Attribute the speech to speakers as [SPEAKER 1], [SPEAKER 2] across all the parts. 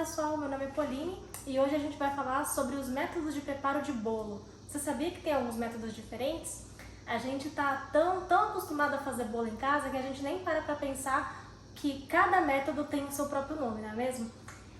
[SPEAKER 1] pessoal, meu nome é Pauline e hoje a gente vai falar sobre os métodos de preparo de bolo. Você sabia que tem alguns métodos diferentes? A gente tá tão acostumado a fazer bolo em casa que a gente nem para pensar que cada método tem o seu próprio nome, não é mesmo?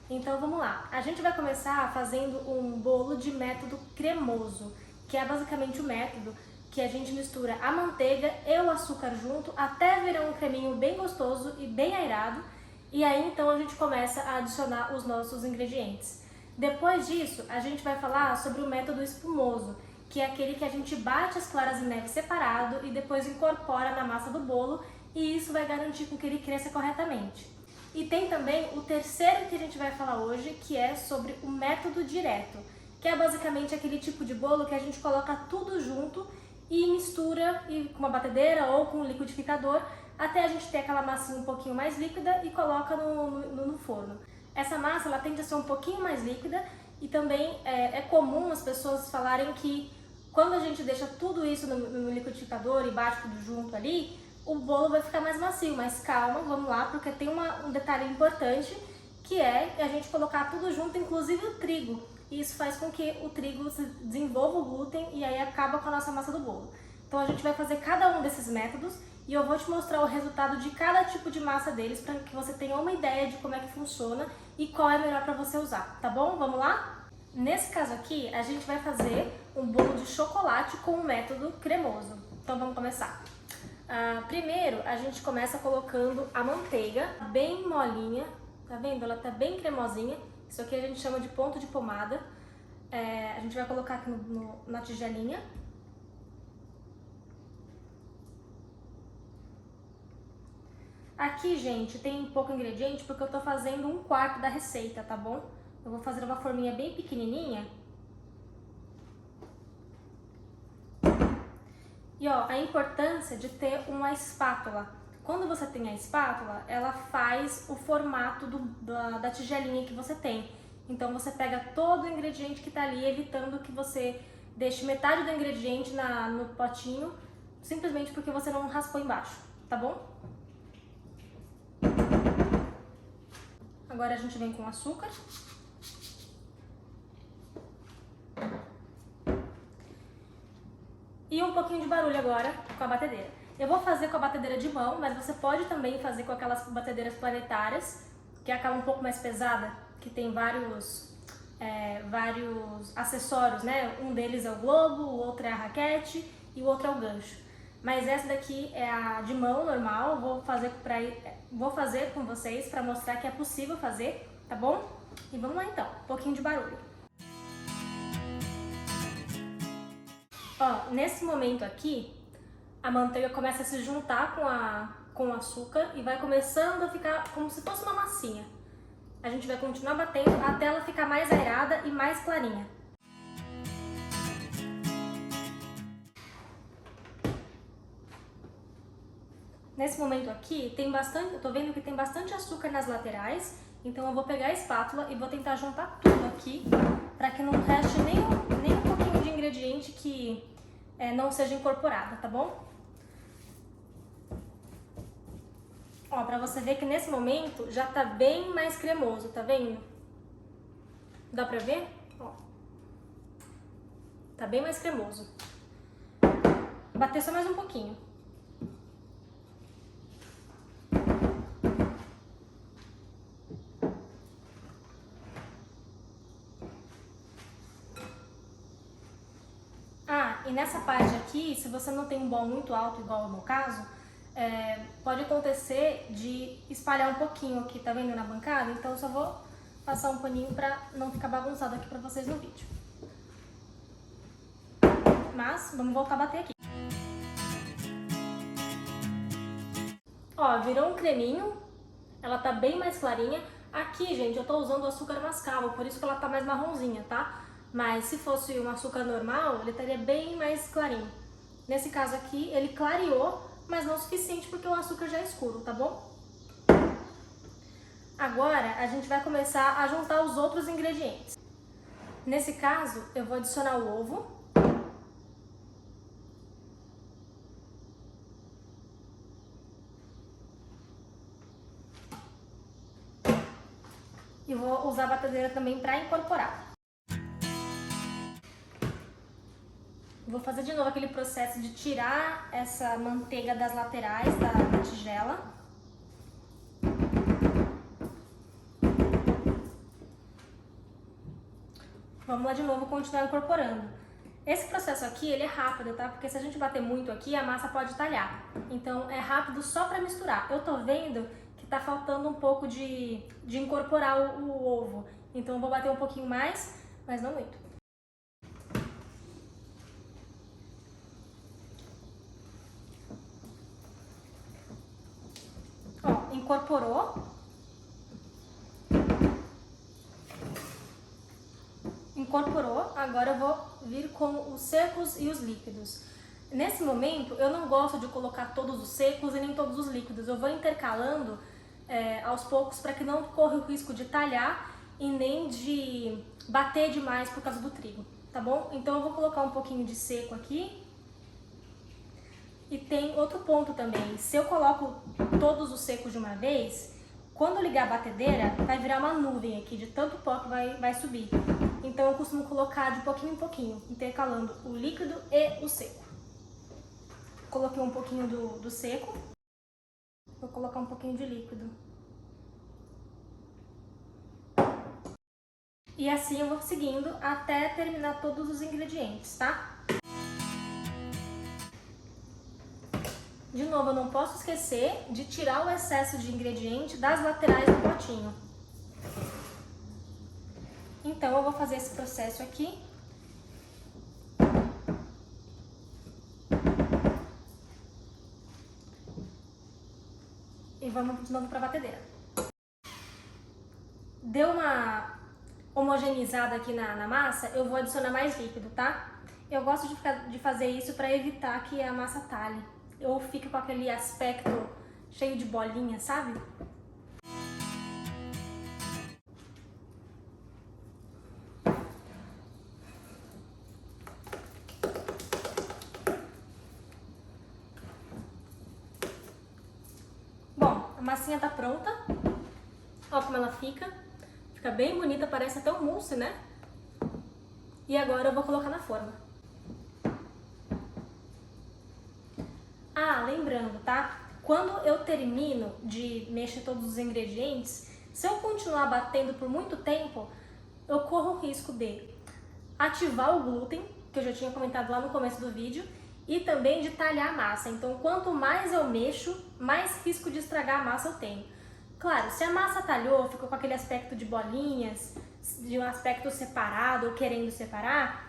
[SPEAKER 1] Então vamos lá, a gente vai começar fazendo um bolo de método cremoso, que é basicamente o método que a gente mistura a manteiga e o açúcar junto até virar um creminho bem gostoso e bem aerado. E aí então a gente começa a adicionar os nossos ingredientes. Depois disso, a gente vai falar sobre o método espumoso, que é aquele que a gente bate as claras em neve separado e depois incorpora na massa do bolo, e isso vai garantir com que ele cresça corretamente. E tem também o terceiro que a gente vai falar hoje, que é sobre o método direto, que é basicamente aquele tipo de bolo que a gente coloca tudo junto e mistura com uma batedeira ou com um liquidificador até a gente ter aquela massinha um pouquinho mais líquida e coloca no forno. Essa massa ela tende a ser um pouquinho mais líquida e também é comum as pessoas falarem que quando a gente deixa tudo isso no liquidificador e bate tudo junto ali, o bolo vai ficar mais macio, mas calma, vamos lá, porque tem um detalhe importante, que é a gente colocar tudo junto, inclusive o trigo. E isso faz com que o trigo desenvolva o glúten e aí acaba com a nossa massa do bolo. Então a gente vai fazer cada um desses métodos e eu vou te mostrar o resultado de cada tipo de massa deles para que você tenha uma ideia de como é que funciona e qual é melhor para você usar, tá bom? Vamos lá? Nesse caso aqui, a gente vai fazer um bolo de chocolate com o método cremoso. Então vamos começar. Primeiro, a gente começa colocando a manteiga bem molinha, tá vendo? Ela tá bem cremosinha. Isso aqui a gente chama de ponto de pomada. A gente vai colocar aqui na tigelinha. Aqui, gente, tem pouco ingrediente porque eu tô fazendo 1/4 da receita, tá bom? Eu vou fazer uma forminha bem pequenininha. E ó, a importância de ter uma espátula. Quando você tem a espátula, ela faz o formato da tigelinha que você tem. Então você pega todo o ingrediente que tá ali, evitando que você deixe metade do ingrediente no potinho, simplesmente porque você não raspou embaixo, tá bom? Agora a gente vem com açúcar. E um pouquinho de barulho agora com a batedeira. Eu vou fazer com a batedeira de mão, mas você pode também fazer com aquelas batedeiras planetárias, que é aquela um pouco mais pesada, que tem vários acessórios, né? Um deles é o globo, o outro é a raquete e o outro é o gancho. Mas essa daqui é a de mão normal, vou fazer com vocês para mostrar que é possível fazer, tá bom? E vamos lá então, um pouquinho de barulho. Ó, nesse momento aqui, a manteiga começa a se juntar com o açúcar e vai começando a ficar como se fosse uma massinha. A gente vai continuar batendo até ela ficar mais aerada e mais clarinha. Nesse momento aqui, eu tô vendo que tem bastante açúcar nas laterais, então eu vou pegar a espátula e vou tentar juntar tudo aqui, para que não reste nem um pouquinho de ingrediente que não seja incorporado, tá bom? Ó, pra você ver que nesse momento já tá bem mais cremoso, tá vendo? Dá pra ver? Ó. Tá bem mais cremoso. Vou bater só mais um pouquinho. E nessa parte aqui, se você não tem um bol muito alto, igual no meu caso, pode acontecer de espalhar um pouquinho aqui, tá vendo, na bancada? Então eu só vou passar um paninho pra não ficar bagunçado aqui pra vocês no vídeo. Mas, vamos voltar a bater aqui. Ó, virou um creminho, ela tá bem mais clarinha. Aqui, gente, eu tô usando o açúcar mascavo, por isso que ela tá mais marronzinha, tá? Mas se fosse um açúcar normal, ele estaria bem mais clarinho. Nesse caso aqui, ele clareou, mas não o suficiente porque o açúcar já é escuro, tá bom? Agora, a gente vai começar a juntar os outros ingredientes. Nesse caso, eu vou adicionar o ovo. E o vou usar a batedeira também para incorporar. Vou fazer de novo aquele processo de tirar essa manteiga das laterais da tigela. Vamos lá de novo continuar incorporando. Esse processo aqui, ele é rápido, tá? Porque se a gente bater muito aqui, a massa pode talhar. Então é rápido só para misturar. Eu tô vendo que tá faltando um pouco de incorporar o ovo. Então eu vou bater um pouquinho mais, mas não muito. Ó, incorporou. Incorporou, agora eu vou vir com os secos e os líquidos. Nesse momento, eu não gosto de colocar todos os secos e nem todos os líquidos. Eu vou intercalando aos poucos para que não corra o risco de talhar e nem de bater demais por causa do trigo, tá bom? Então eu vou colocar um pouquinho de seco aqui. E tem outro ponto também, se eu coloco todos os secos de uma vez, quando ligar a batedeira, vai virar uma nuvem aqui de tanto pó que vai subir. Então eu costumo colocar de pouquinho em pouquinho, intercalando o líquido e o seco. Coloquei um pouquinho do seco, vou colocar um pouquinho de líquido. E assim eu vou seguindo até terminar todos os ingredientes, tá? De novo, eu não posso esquecer de tirar o excesso de ingrediente das laterais do potinho. Então, eu vou fazer esse processo aqui. E vamos de novo para a batedeira. Deu uma homogeneizada aqui na massa, eu vou adicionar mais líquido, tá? Eu gosto de fazer isso para evitar que a massa talhe. Ou fique com aquele aspecto cheio de bolinha, sabe? Bom, a massinha tá pronta. Olha como ela fica. Fica bem bonita, parece até um mousse, né? E agora eu vou colocar na forma. Ah, lembrando, tá? Quando eu termino de mexer todos os ingredientes, se eu continuar batendo por muito tempo, eu corro o risco de ativar o glúten, que eu já tinha comentado lá no começo do vídeo, e também de talhar a massa. Então, quanto mais eu mexo, mais risco de estragar a massa eu tenho. Claro, se a massa talhou, ficou com aquele aspecto de bolinhas, de um aspecto separado ou querendo separar,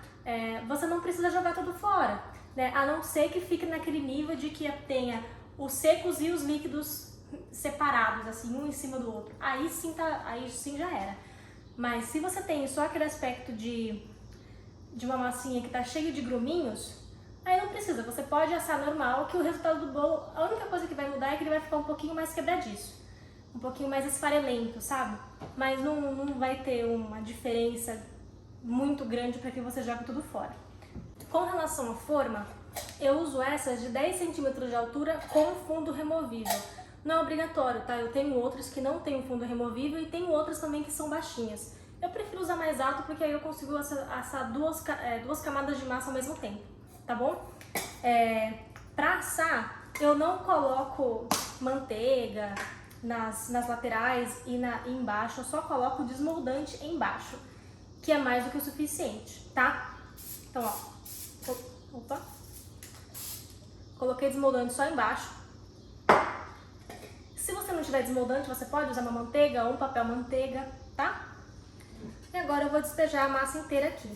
[SPEAKER 1] você não precisa jogar tudo fora, né? A não ser que fique naquele nível de que tenha os secos e os líquidos separados, assim, um em cima do outro. Aí sim já era. Mas se você tem só aquele aspecto de uma massinha que tá cheio de gruminhos, aí não precisa, você pode assar normal, que o resultado do bolo, a única coisa que vai mudar é que ele vai ficar um pouquinho mais quebradiço, um pouquinho mais esfarelento, sabe? Mas não vai ter uma diferença muito grande para que você jogue tudo fora. Com relação à forma, eu uso essas de 10 centímetros de altura com fundo removível. Não é obrigatório, tá? Eu tenho outras que não têm fundo removível e tenho outras também que são baixinhas. Eu prefiro usar mais alto porque aí eu consigo assar duas camadas de massa ao mesmo tempo, tá bom? Pra assar, eu não coloco manteiga nas laterais e embaixo, eu só coloco o desmoldante embaixo, que é mais do que o suficiente, tá? Então, ó, opa, coloquei desmoldante só embaixo. Se você não tiver desmoldante, você pode usar uma manteiga ou um papel manteiga, tá? E agora eu vou despejar a massa inteira aqui.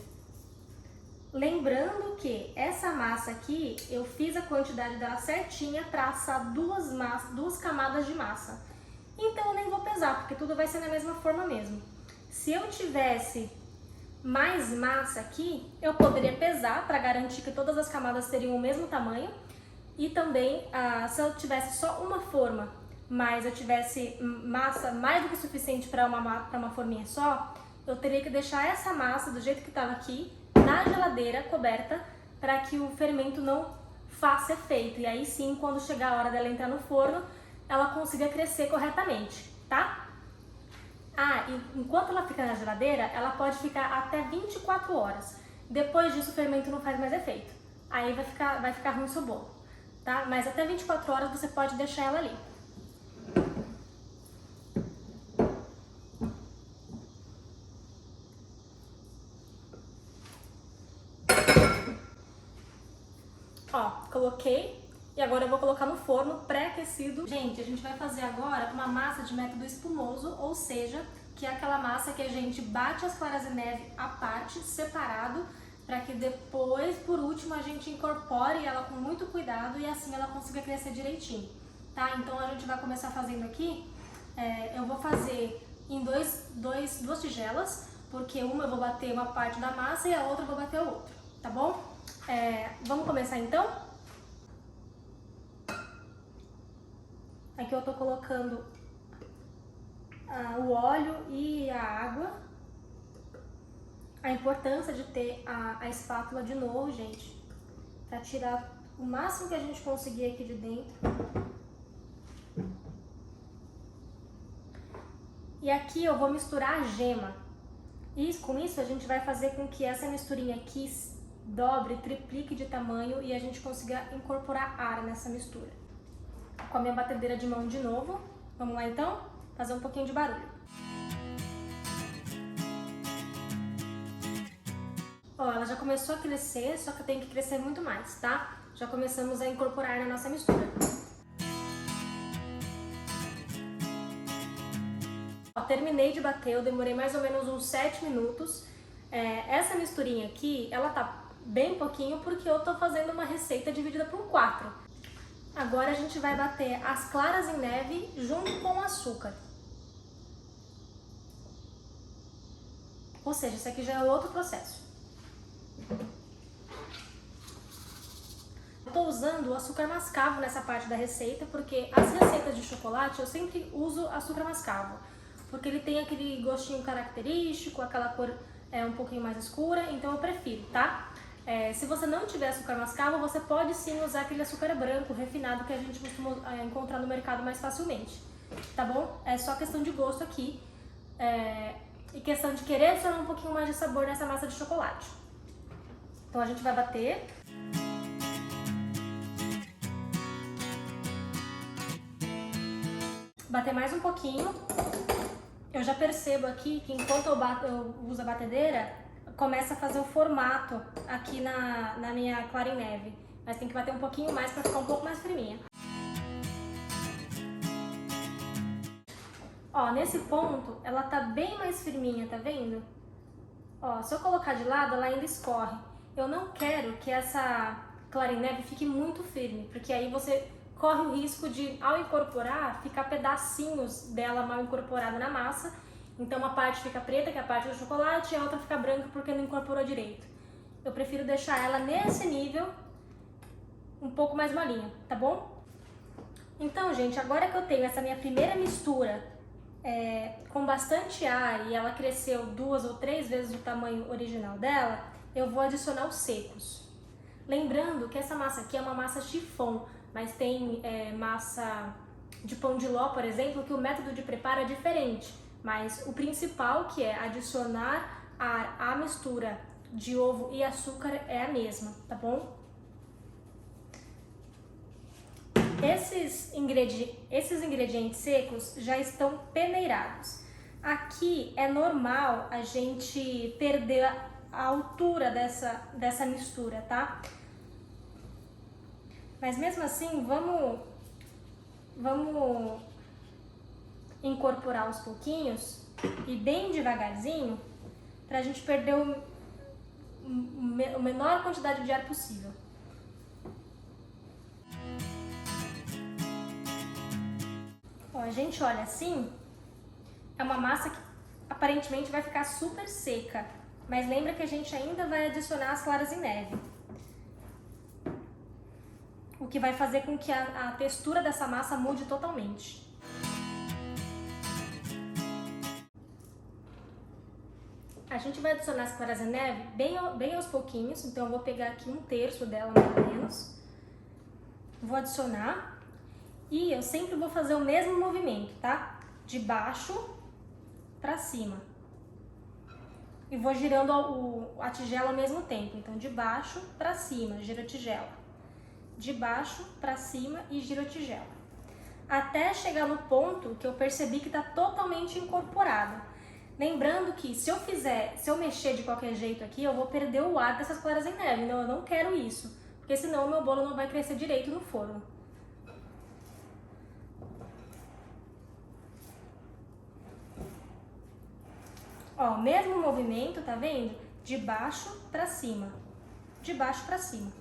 [SPEAKER 1] Lembrando que essa massa aqui, eu fiz a quantidade dela certinha para assar duas camadas de massa. Então eu nem vou pesar, porque tudo vai ser na mesma forma mesmo. Se eu tivesse mais massa aqui, eu poderia pesar para garantir que todas as camadas teriam o mesmo tamanho. E também, se eu tivesse só uma forma, mas eu tivesse massa mais do que suficiente para uma forminha só, eu teria que deixar essa massa do jeito que estava aqui, na geladeira, coberta, para que o fermento não faça efeito. E aí sim, quando chegar a hora dela entrar no forno, ela consiga crescer corretamente, tá? Ah, e enquanto ela fica na geladeira, ela pode ficar até 24 horas. Depois disso, o fermento não faz mais efeito. Aí vai ficar ruim o seu bolo, tá? Mas até 24 horas você pode deixar ela ali. Ó, coloquei e agora eu vou colocar no forno pré-aquecido. Gente, a gente vai fazer agora uma massa de método espumoso, ou seja, que é aquela massa que a gente bate as claras de neve à parte, separado, para que depois, por último, a gente incorpore ela com muito cuidado e assim ela consiga crescer direitinho, tá? Então a gente vai começar fazendo aqui, eu vou fazer em duas tigelas, porque uma eu vou bater uma parte da massa e a outra eu vou bater a outra, tá bom? Vamos começar então? Aqui eu tô colocando o óleo e a água. A importância de ter a espátula de novo, gente, para tirar o máximo que a gente conseguir aqui de dentro. E aqui eu vou misturar a gema. E com isso a gente vai fazer com que essa misturinha aqui dobre, triplique de tamanho e a gente consiga incorporar ar nessa mistura. Com a minha batedeira de mão de novo. Vamos lá então? Fazer um pouquinho de barulho. Ó, ela já começou a crescer, só que tem que crescer muito mais, tá? Já começamos a incorporar na nossa mistura. Ó, terminei de bater, eu demorei mais ou menos uns 7 minutos. Essa misturinha aqui, ela tá bem pouquinho porque eu tô fazendo uma receita dividida por 4. Agora a gente vai bater as claras em neve junto com o açúcar. Ou seja, isso aqui já é outro processo. Eu tô usando o açúcar mascavo nessa parte da receita porque as receitas de chocolate eu sempre uso açúcar mascavo. Porque ele tem aquele gostinho característico, aquela cor um pouquinho mais escura, então eu prefiro, tá? Se você não tiver açúcar mascavo, você pode sim usar aquele açúcar branco, refinado, que a gente costuma encontrar no mercado mais facilmente, tá bom? É só questão de gosto aqui e questão de querer adicionar um pouquinho mais de sabor nessa massa de chocolate. Então a gente vai bater. Bater mais um pouquinho. Eu já percebo aqui que enquanto eu uso a batedeira, começa a fazer o formato aqui na minha clara em neve. Mas tem que bater um pouquinho mais para ficar um pouco mais firminha. Ó, nesse ponto, ela tá bem mais firminha, tá vendo? Ó, se eu colocar de lado, ela ainda escorre. Eu não quero que essa clara em neve fique muito firme, porque aí você corre o risco de, ao incorporar, ficar pedacinhos dela mal incorporada na massa. Então uma parte fica preta, que é a parte do chocolate, e a outra fica branca porque não incorporou direito. Eu prefiro deixar ela nesse nível, um pouco mais molinha, tá bom? Então, gente, agora que eu tenho essa minha primeira mistura com bastante ar e ela cresceu 2 ou 3 vezes o tamanho original dela, eu vou adicionar os secos. Lembrando que essa massa aqui é uma massa chiffon, mas tem massa de pão de ló, por exemplo, que o método de preparo é diferente. Mas o principal, que é adicionar ar à mistura de ovo e açúcar, é a mesma, tá bom? Esses ingredientes secos já estão peneirados. Aqui é normal a gente perder a altura dessa mistura, tá? Mas mesmo assim, vamos incorporar aos pouquinhos e bem devagarzinho pra gente perder a menor quantidade de ar possível. Ó, a gente olha assim, é uma massa que aparentemente vai ficar super seca, mas lembra que a gente ainda vai adicionar as claras em neve. O que vai fazer com que a textura dessa massa mude totalmente. A gente vai adicionar as claras em neve bem aos pouquinhos, então eu vou pegar aqui 1/3 dela mais ou menos. Vou adicionar e eu sempre vou fazer o mesmo movimento, tá? De baixo para cima. E vou girando a tigela ao mesmo tempo. Então, de baixo para cima, giro a tigela. De baixo para cima e giro a tigela. Até chegar no ponto que eu percebi que está totalmente incorporado. Lembrando que se eu mexer de qualquer jeito aqui, eu vou perder o ar dessas claras em neve. Então, eu não quero isso, porque senão o meu bolo não vai crescer direito no forno. Ó, mesmo movimento, tá vendo? De baixo para cima. De baixo para cima.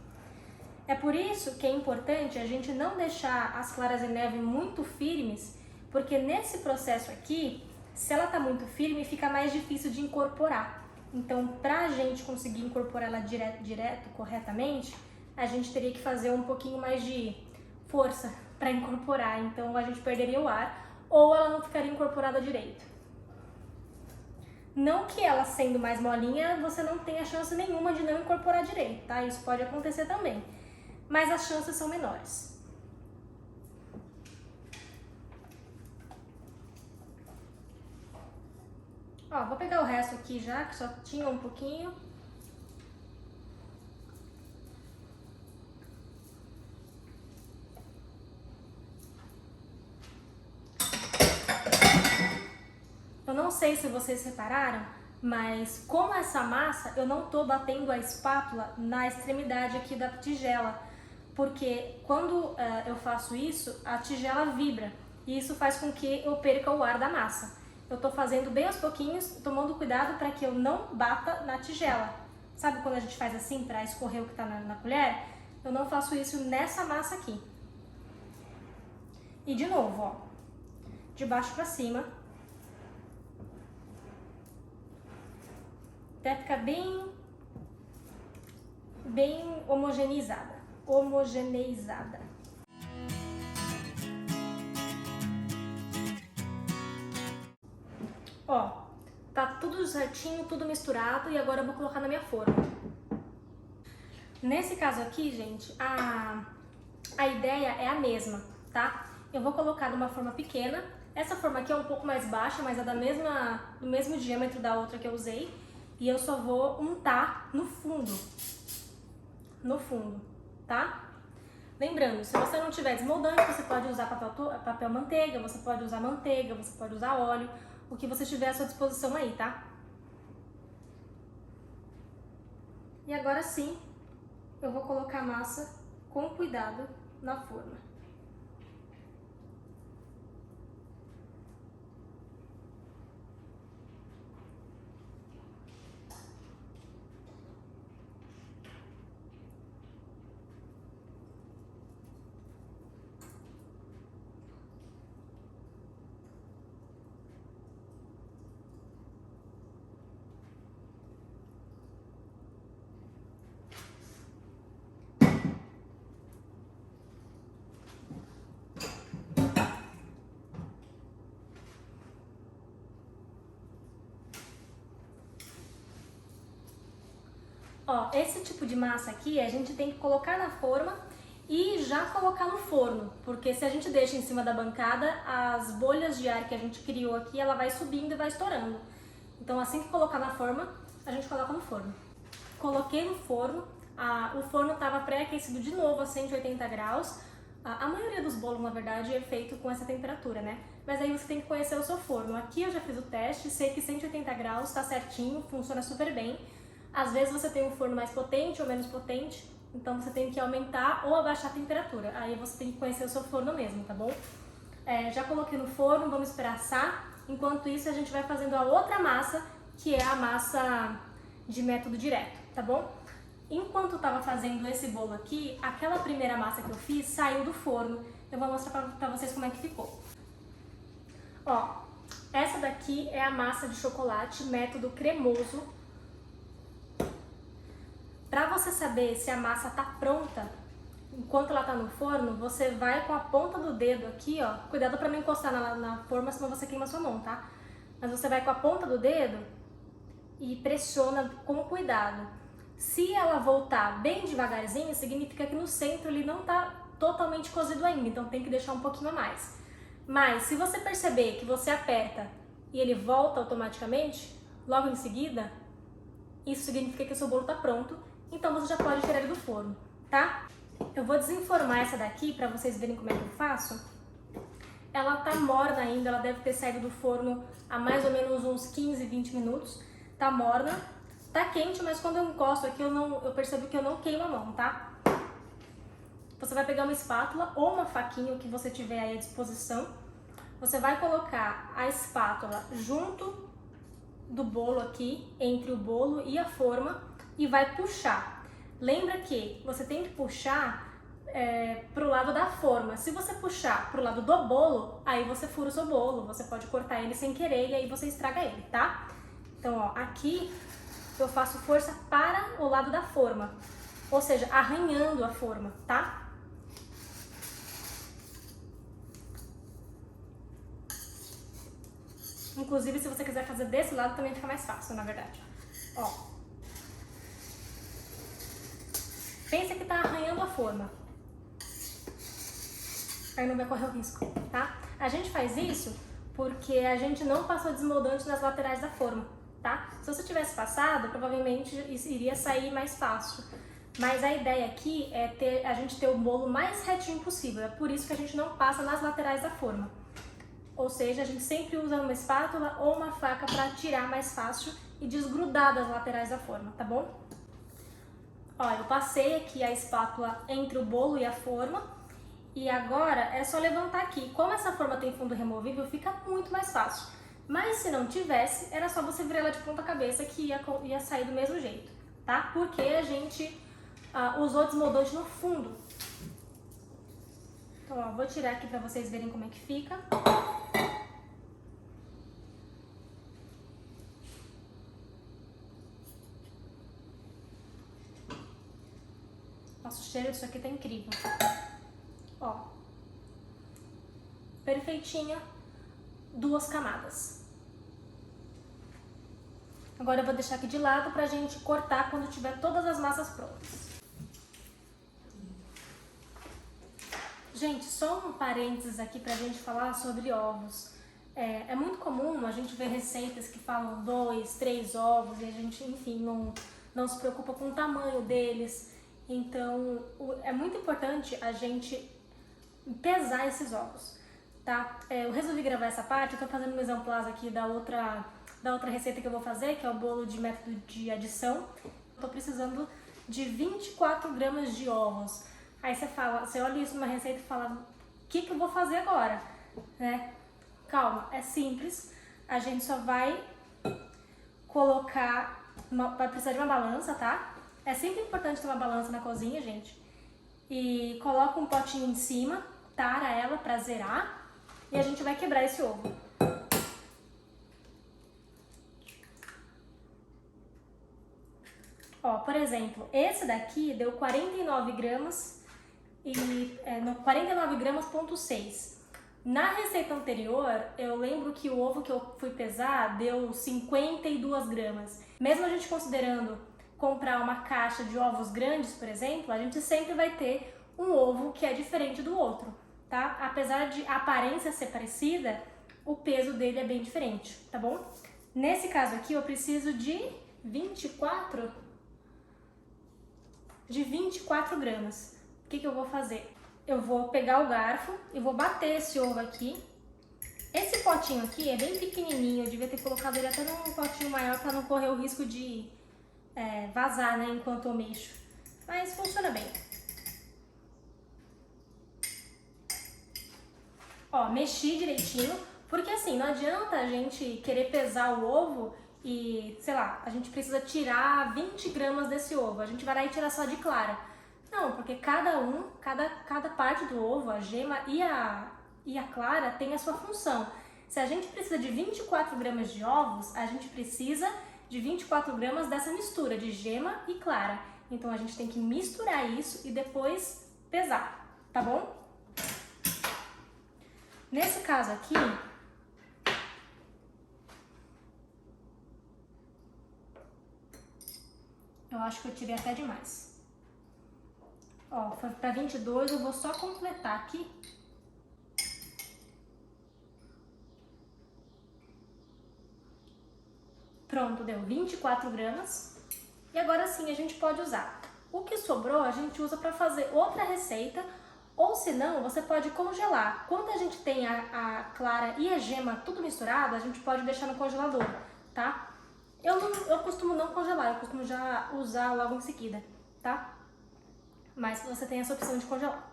[SPEAKER 1] É por isso que é importante a gente não deixar as claras em neve muito firmes, porque nesse processo aqui, se ela tá muito firme, fica mais difícil de incorporar. Então, pra gente conseguir incorporar ela direto, corretamente, a gente teria que fazer um pouquinho mais de força para incorporar. Então, a gente perderia o ar ou ela não ficaria incorporada direito. Não que ela sendo mais molinha, você não tenha chance nenhuma de não incorporar direito, tá? Isso pode acontecer também, mas as chances são menores. Ó, vou pegar o resto aqui já, que só tinha um pouquinho. Eu não sei se vocês repararam, mas como essa massa, eu não tô batendo a espátula na extremidade aqui da tigela, porque quando eu faço isso, a tigela vibra e isso faz com que eu perca o ar da massa. Eu tô fazendo bem aos pouquinhos, tomando cuidado para que eu não bata na tigela. Sabe quando a gente faz assim para escorrer o que tá na colher? Eu não faço isso nessa massa aqui. E de novo, ó, de baixo para cima. Até ficar bem homogeneizada. Ó, tá tudo certinho, tudo misturado e agora eu vou colocar na minha forma. Nesse caso aqui, gente, a ideia é a mesma, tá? Eu vou colocar numa forma pequena. Essa forma aqui é um pouco mais baixa, mas é do mesmo diâmetro da outra que eu usei. E eu só vou untar no fundo, tá? Lembrando, se você não tiver desmoldante, você pode usar papel manteiga, você pode usar manteiga, você pode usar óleo, o que você tiver à sua disposição aí, tá? E agora sim, eu vou colocar a massa com cuidado na forma. Ó, esse tipo de massa aqui a gente tem que colocar na forma e já colocar no forno, porque se a gente deixa em cima da bancada, as bolhas de ar que a gente criou aqui, ela vai subindo e vai estourando. Então assim que colocar na forma, a gente coloca no forno. Coloquei no forno, o forno estava pré-aquecido de novo a 180 graus. A maioria dos bolos, na verdade, é feito com essa temperatura, né? Mas aí você tem que conhecer o seu forno. Aqui eu já fiz o teste, sei que 180 graus está certinho, funciona super bem. Às vezes você tem um forno mais potente ou menos potente, então você tem que aumentar ou abaixar a temperatura. Aí você tem que conhecer o seu forno mesmo, tá bom? Já coloquei no forno, vamos esperar assar. Enquanto isso, a gente vai fazendo a outra massa, que é a massa de método direto, tá bom? Enquanto eu tava fazendo esse bolo aqui, aquela primeira massa que eu fiz saiu do forno. Eu vou mostrar pra vocês como é que ficou. Ó, essa daqui é a massa de chocolate método cremoso. Para você saber se a massa tá pronta, enquanto ela tá no forno, você vai com a ponta do dedo aqui, ó, cuidado para não encostar na forma, senão você queima sua mão, tá? Mas você vai com a ponta do dedo e pressiona com cuidado. Se ela voltar bem devagarzinho, significa que no centro ele não tá totalmente cozido ainda, então tem que deixar um pouquinho a mais. Mas se você perceber que você aperta e ele volta automaticamente, logo em seguida, isso significa que o seu bolo está pronto, então você já pode tirar ele do forno, tá? Eu vou desenformar essa daqui para vocês verem como é que eu faço. Ela tá morna ainda, ela deve ter saído do forno há mais ou menos uns 15, 20 minutos. Tá morna, tá quente, mas quando eu encosto aqui eu percebo que eu não queimo a mão, tá? Você vai pegar uma espátula ou uma faquinha, o que você tiver aí à disposição. Você vai colocar a espátula junto do bolo aqui, entre o bolo e a forma, e vai puxar. Lembra que você tem que puxar pro lado da forma. Se você puxar pro lado do bolo, aí você fura o seu bolo, você pode cortar ele sem querer e aí você estraga ele, tá? Então, ó, aqui eu faço força para o lado da forma, ou seja, arranhando a forma, tá? Inclusive, se você quiser fazer desse lado, também fica mais fácil, na verdade. Ó. Pensa que tá arranhando a forma. Aí não vai correr o risco, tá? A gente faz isso porque a gente não passou desmoldante nas laterais da forma, tá? Se você tivesse passado, provavelmente isso iria sair mais fácil. Mas a ideia aqui é a gente ter o bolo mais retinho possível. É por isso que a gente não passa nas laterais da forma. Ou seja, a gente sempre usa uma espátula ou uma faca para tirar mais fácil e desgrudar das laterais da forma, tá bom? Ó, eu passei aqui a espátula entre o bolo e a forma e agora é só levantar aqui. Como essa forma tem fundo removível, fica muito mais fácil. Mas se não tivesse, era só você virar ela de ponta cabeça que ia sair do mesmo jeito, tá? Porque a gente usou desmoldante no fundo. Então, ó, vou tirar aqui para vocês verem como é que fica. Nossa, o cheiro disso aqui tá incrível. Ó, perfeitinha, 2 camadas. Agora eu vou deixar aqui de lado pra gente cortar quando tiver todas as massas prontas. Gente, só um parênteses aqui pra gente falar sobre ovos. É muito comum a gente ver receitas que falam 2, 3 ovos e a gente, enfim, não se preocupa com o tamanho deles. Então, é muito importante a gente pesar esses ovos, tá? Eu resolvi gravar essa parte, eu tô fazendo um exemplar aqui da outra receita que eu vou fazer, que é o bolo de método de adição. Eu tô precisando de 24 gramas de ovos. Aí você olha isso numa receita e fala, o que eu vou fazer agora, né? Calma, é simples, a gente só vai colocar, vai precisar de uma balança, tá? É sempre importante ter uma balança na cozinha, gente. E coloca um potinho em cima, tara ela pra zerar e a gente vai quebrar esse ovo. Ó, por exemplo, esse daqui deu 49 gramas e 49 gramas ponto 6. Na receita anterior, eu lembro que o ovo que eu fui pesar deu 52 gramas. Mesmo a gente considerando comprar uma caixa de ovos grandes, por exemplo, a gente sempre vai ter um ovo que é diferente do outro, tá? Apesar de a aparência ser parecida, o peso dele é bem diferente, tá bom? Nesse caso aqui, eu preciso de 24 gramas. O que eu vou fazer? Eu vou pegar o garfo e vou bater esse ovo aqui. Esse potinho aqui é bem pequenininho, eu devia ter colocado ele até num potinho maior para não correr o risco de vazar, né, enquanto eu mexo. Mas funciona bem. Ó, mexi direitinho, porque assim, não adianta a gente querer pesar o ovo e, sei lá, a gente precisa tirar 20 gramas desse ovo. A gente vai lá e tira só de clara. Não, porque cada parte do ovo, a gema e a clara tem a sua função. Se a gente precisa de 24 gramas de ovos, a gente precisa de 24 gramas dessa mistura de gema e clara. Então a gente tem que misturar isso e depois pesar, tá bom? Nesse caso aqui, eu acho que eu tirei até demais. Ó, foi para 22, eu vou só completar aqui. Pronto, deu 24 gramas. E agora sim a gente pode usar. O que sobrou a gente usa para fazer outra receita, ou se não, você pode congelar. Quando a gente tem a clara e a gema tudo misturado, a gente pode deixar no congelador, tá? Eu costumo não congelar, eu costumo já usar logo em seguida, tá? Mas você tem essa opção de congelar.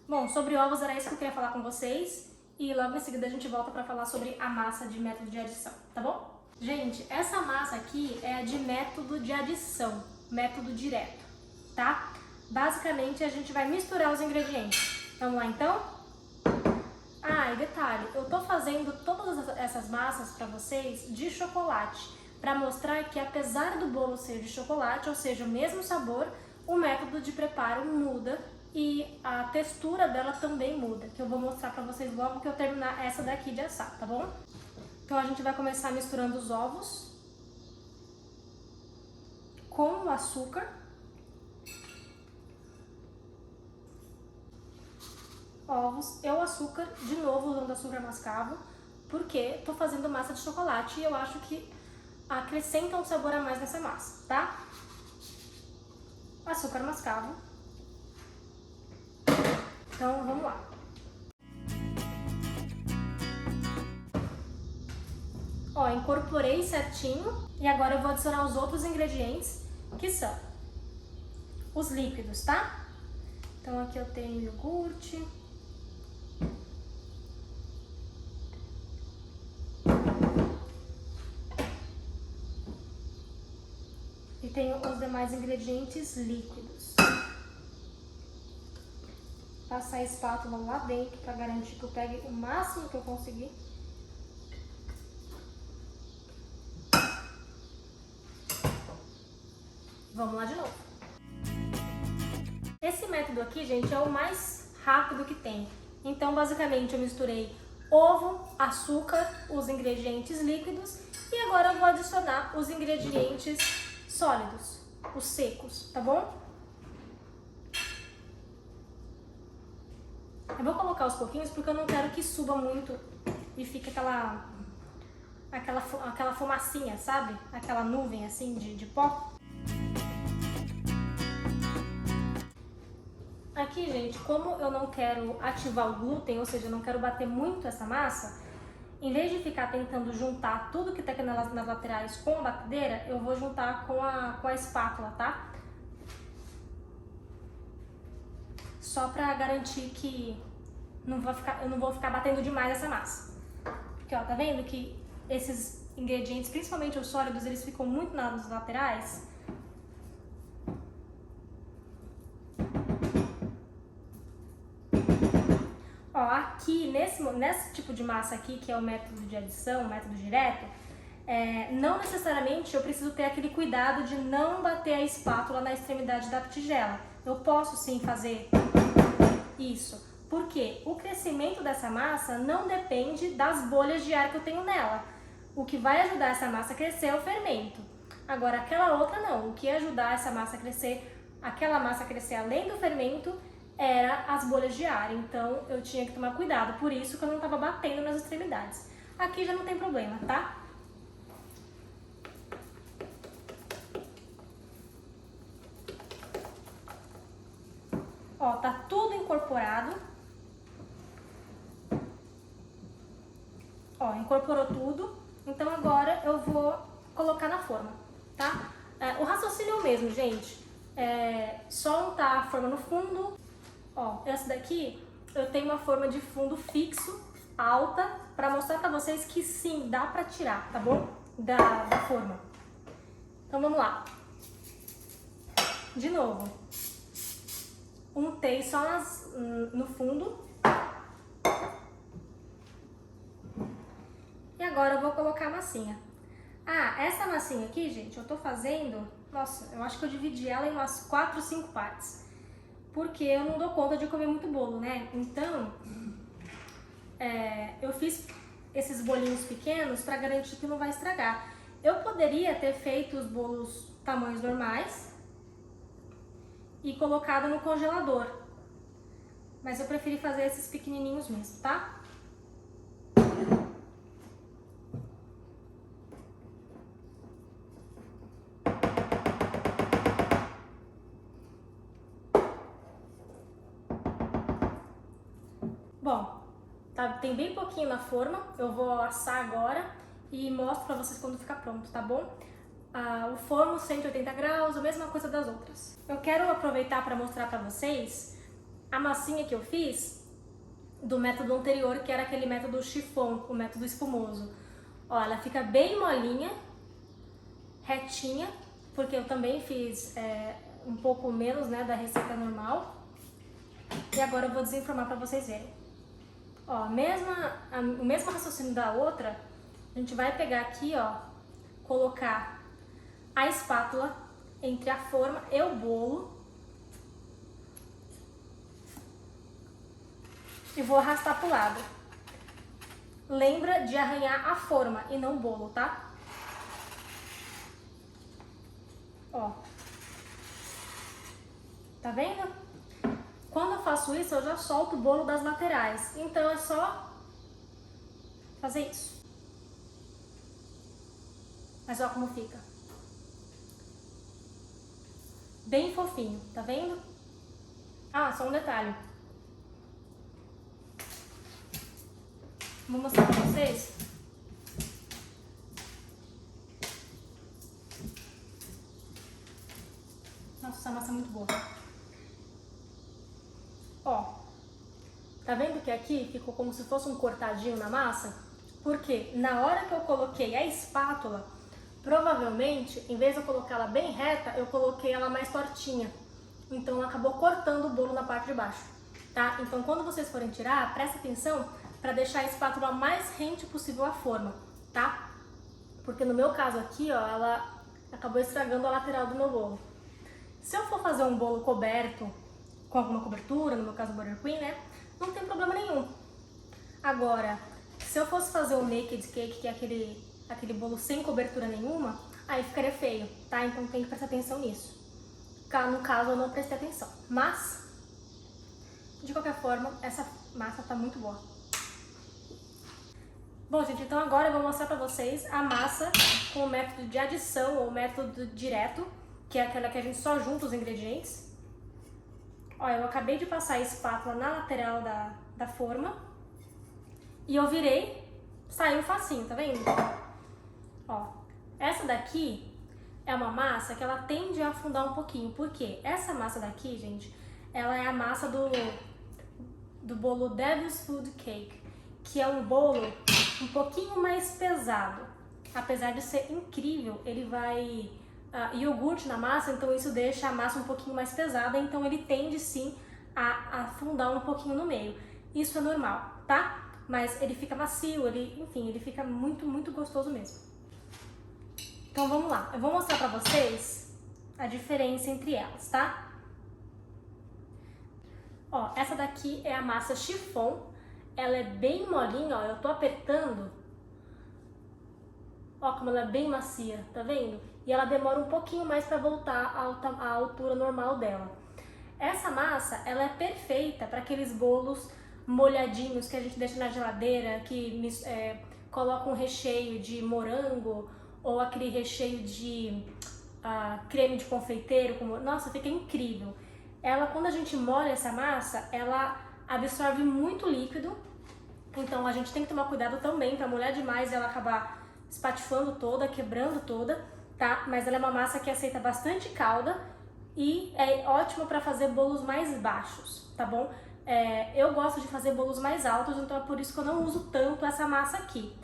[SPEAKER 1] Bom, sobre ovos era isso que eu queria falar com vocês. E logo em seguida a gente volta para falar sobre a massa de método de adição, tá bom? Gente, essa massa aqui é a de método de adição, método direto, tá? Basicamente a gente vai misturar os ingredientes. Vamos lá então? Ah, e detalhe, eu tô fazendo todas essas massas para vocês de chocolate, para mostrar que apesar do bolo ser de chocolate, ou seja, o mesmo sabor, o método de preparo muda e a textura dela também muda, que eu vou mostrar para vocês logo que eu terminar essa daqui de assar, tá bom? Então a gente vai começar misturando os ovos com o açúcar. Ovos e o açúcar, de novo usando açúcar mascavo, porque tô fazendo massa de chocolate e eu acho que acrescenta um sabor a mais nessa massa, tá? Açúcar mascavo. Então vamos lá. Ó, incorporei certinho e agora eu vou adicionar os outros ingredientes, que são os líquidos, tá? Então aqui eu tenho iogurte, e tenho os demais ingredientes líquidos. Passar a espátula lá dentro para garantir que eu pegue o máximo que eu conseguir. Vamos lá de novo. Esse método aqui, gente, é o mais rápido que tem. Então, basicamente, eu misturei ovo, açúcar, os ingredientes líquidos e agora eu vou adicionar os ingredientes sólidos, os secos, tá bom? Eu vou colocar aos pouquinhos porque eu não quero que suba muito e fique aquela fumacinha, sabe? Aquela nuvem assim de pó. Aqui, gente, como eu não quero ativar o glúten, ou seja, eu não quero bater muito essa massa, em vez de ficar tentando juntar tudo que tá aqui nas laterais com a batedeira, eu vou juntar com a espátula, tá? Só pra garantir que eu não vou ficar batendo demais essa massa. Porque, ó, tá vendo que esses ingredientes, principalmente os sólidos, eles ficam muito nas laterais? Ó, aqui, nesse tipo de massa aqui, que é o método de adição, o método direto, não necessariamente eu preciso ter aquele cuidado de não bater a espátula na extremidade da tigela. Eu posso sim fazer isso, porque o crescimento dessa massa não depende das bolhas de ar que eu tenho nela. O que vai ajudar essa massa a crescer é o fermento. Agora, aquela outra não. O que ia ajudar essa massa a crescer, aquela massa a crescer além do fermento, era as bolhas de ar, então eu tinha que tomar cuidado, por isso que eu não estava batendo nas extremidades. Aqui já não tem problema, tá? Ó, tá tudo incorporado. Ó, incorporou tudo, então agora eu vou colocar na forma, tá? O raciocínio é o mesmo, gente. Só untar a forma no fundo. Ó, essa daqui eu tenho uma forma de fundo fixo, alta, pra mostrar pra vocês que sim, dá pra tirar, tá bom? Da forma. Então vamos lá. De novo. Untei só no fundo. E agora eu vou colocar a massinha. Ah, essa massinha aqui, gente, eu tô fazendo... Nossa, eu acho que eu dividi ela em umas 4 ou 5 partes. Porque eu não dou conta de comer muito bolo, né? Então, eu fiz esses bolinhos pequenos para garantir que não vai estragar. Eu poderia ter feito os bolos tamanhos normais e colocado no congelador, mas eu preferi fazer esses pequenininhos mesmo, tá? Bom, tem bem pouquinho na forma, eu vou assar agora e mostro pra vocês quando ficar pronto, tá bom? O forno 180 graus, a mesma coisa das outras. Eu quero aproveitar para mostrar pra vocês a massinha que eu fiz do método anterior, que era aquele método chiffon, o método espumoso. Ó, ela fica bem molinha, retinha, porque eu também fiz um pouco menos, né, da receita normal. E agora eu vou desenformar para vocês verem. Ó, o mesmo raciocínio da outra, a gente vai pegar aqui, ó, colocar a espátula entre a forma e o bolo e vou arrastar pro lado. Lembra de arranhar a forma e não o bolo, tá? Ó. Tá vendo? Quando eu faço isso, eu já solto o bolo das laterais. Então é só fazer isso. Mas ó como fica. Bem fofinho, tá vendo? Ah, só um detalhe. Vou mostrar pra vocês. Nossa, essa massa é muito boa. Ó, tá vendo que aqui ficou como se fosse um cortadinho na massa? Porque na hora que eu coloquei a espátula, provavelmente, em vez de eu colocar ela bem reta, eu coloquei ela mais tortinha. Então ela acabou cortando o bolo na parte de baixo, tá? Então quando vocês forem tirar, presta atenção para deixar a espátula mais rente possível à forma, tá? Porque no meu caso aqui, ó, ela acabou estragando a lateral do meu bolo. Se eu for fazer um bolo coberto com alguma cobertura, no meu caso Buttercream, né, não tem problema nenhum. Agora, se eu fosse fazer um naked cake, que é aquele bolo sem cobertura nenhuma, aí ficaria feio, tá? Então tem que prestar atenção nisso. No caso, eu não prestei atenção. Mas, de qualquer forma, essa massa tá muito boa. Bom, gente, então agora eu vou mostrar pra vocês a massa com o método de adição ou método direto, que é aquela que a gente só junta os ingredientes. Ó, eu acabei de passar a espátula na lateral da forma e eu virei, saiu facinho, tá vendo? Ó, essa daqui é uma massa que ela tende a afundar um pouquinho, porque essa massa daqui, gente, ela é a massa do bolo Devil's Food Cake, que é um bolo um pouquinho mais pesado. Apesar de ser incrível, ele vai iogurte na massa, então isso deixa a massa um pouquinho mais pesada, então ele tende sim a afundar um pouquinho no meio. Isso é normal, tá? Mas ele fica macio, enfim, ele fica muito, muito gostoso mesmo. Então vamos lá, eu vou mostrar pra vocês a diferença entre elas, tá? Ó, essa daqui é a massa chiffon, ela é bem molinha, ó, eu tô apertando, ó como ela é bem macia, tá vendo? E ela demora um pouquinho mais pra voltar à altura normal dela. Essa massa, ela é perfeita para aqueles bolos molhadinhos que a gente deixa na geladeira, que coloca um recheio de morango, ou aquele recheio de creme de confeiteiro, nossa, fica incrível. Ela, quando a gente molha essa massa, ela absorve muito líquido, então a gente tem que tomar cuidado também para molhar demais e ela acabar espatifando toda, quebrando toda, tá? Mas ela é uma massa que aceita bastante calda e é ótima para fazer bolos mais baixos, tá bom? Eu gosto de fazer bolos mais altos, então é por isso que eu não uso tanto essa massa aqui,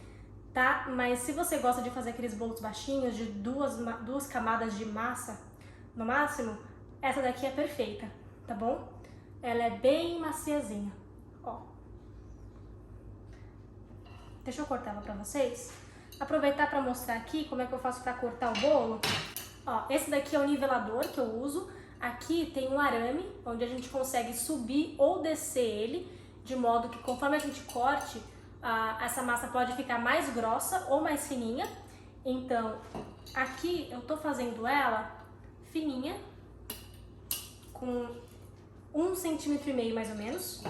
[SPEAKER 1] tá? Mas se você gosta de fazer aqueles bolos baixinhos, de duas camadas de massa no máximo, essa daqui é perfeita, tá bom? Ela é bem maciazinha, ó. Deixa eu cortar ela pra vocês. Aproveitar pra mostrar aqui como é que eu faço pra cortar o bolo. Ó, esse daqui é o nivelador que eu uso. Aqui tem um arame, onde a gente consegue subir ou descer ele, de modo que conforme a gente corte, essa massa pode ficar mais grossa ou mais fininha. Então, aqui eu tô fazendo ela fininha, com 1,5 cm mais ou menos.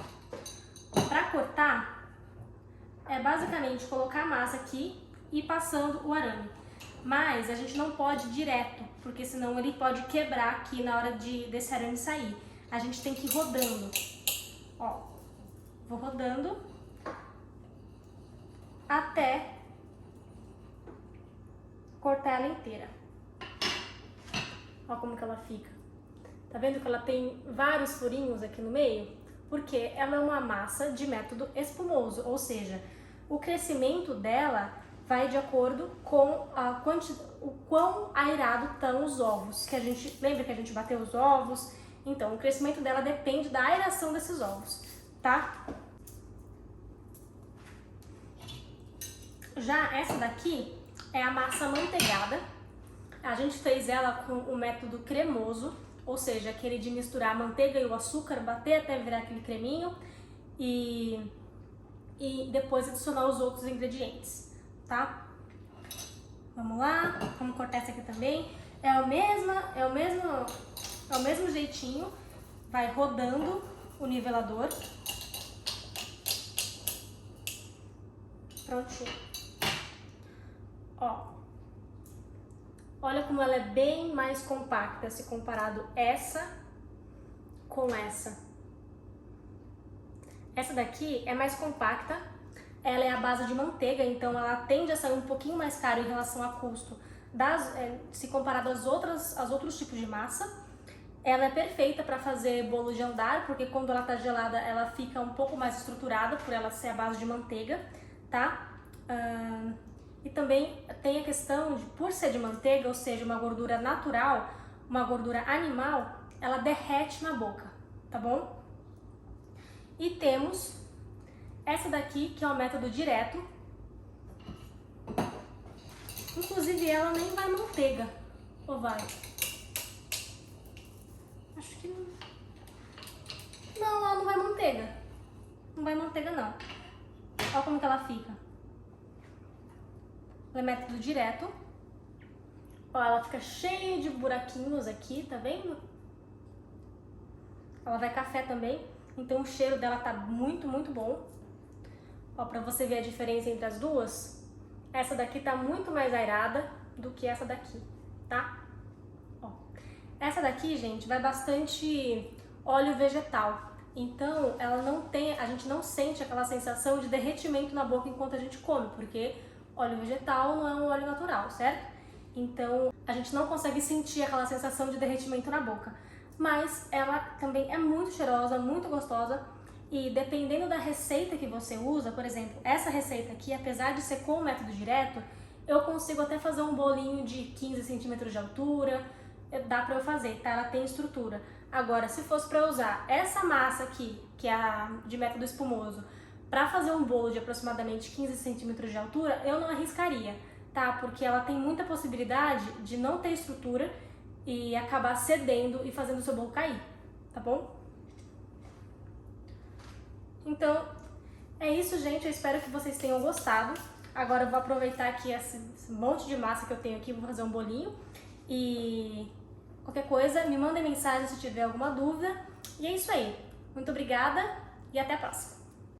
[SPEAKER 1] Pra cortar, é basicamente colocar a massa aqui e passando o arame. Mas a gente não pode ir direto, porque senão ele pode quebrar aqui na hora desse arame sair. A gente tem que ir rodando. Ó, Vou rodando até cortar ela inteira. Olha como que ela fica. Tá vendo que ela tem vários furinhos aqui no meio? Porque ela é uma massa de método espumoso, ou seja, o crescimento dela vai de acordo com o quão aerado estão os ovos. Que a gente lembra que a gente bateu os ovos? Então, o crescimento dela depende da aeração desses ovos, tá? Já essa daqui é a massa amanteigada. A gente fez ela com o método cremoso, ou seja, aquele de misturar a manteiga e o açúcar, bater até virar aquele creminho e depois adicionar os outros ingredientes, tá? Vamos lá, vamos cortar essa aqui também. É o mesmo jeitinho, vai rodando o nivelador. Prontinho. Ó, olha como ela é bem mais compacta se comparado essa com essa. Essa daqui é mais compacta, ela é à base de manteiga, então ela tende a sair um pouquinho mais caro em relação a custo se comparado aos outros tipos de massa. Ela é perfeita para fazer bolo de andar, porque quando ela tá gelada ela fica um pouco mais estruturada por ela ser à base de manteiga, tá? E também tem a questão de, por ser de manteiga, ou seja, uma gordura natural, uma gordura animal, ela derrete na boca, tá bom? E temos essa daqui, que é o método direto. Inclusive ela nem vai manteiga, ou vai? Acho que não. Não, ela não vai manteiga. Não vai manteiga não. Olha como que ela fica. Ela é método direto. Ó, ela fica cheia de buraquinhos aqui, tá vendo? Ela vai café também, então o cheiro dela tá muito, muito bom. Ó, pra você ver a diferença entre as duas, essa daqui tá muito mais aerada do que essa daqui, tá? Ó, essa daqui, gente, vai bastante óleo vegetal. Então, ela não tem, a gente não sente aquela sensação de derretimento na boca enquanto a gente come, porque óleo vegetal não é um óleo natural, certo? Então, a gente não consegue sentir aquela sensação de derretimento na boca. Mas ela também é muito cheirosa, muito gostosa. E dependendo da receita que você usa, por exemplo, essa receita aqui, apesar de ser com o método direto, eu consigo até fazer um bolinho de 15 centímetros de altura, dá pra eu fazer, tá? Ela tem estrutura. Agora, se fosse pra usar essa massa aqui, que é a de método espumoso, pra fazer um bolo de aproximadamente 15 centímetros de altura, eu não arriscaria, tá? Porque ela tem muita possibilidade de não ter estrutura e acabar cedendo e fazendo o seu bolo cair, tá bom? Então, é isso, gente. Eu espero que vocês tenham gostado. Agora eu vou aproveitar aqui esse monte de massa que eu tenho aqui, vou fazer um bolinho. E qualquer coisa, me mandem mensagem se tiver alguma dúvida. E é isso aí. Muito obrigada e até a próxima.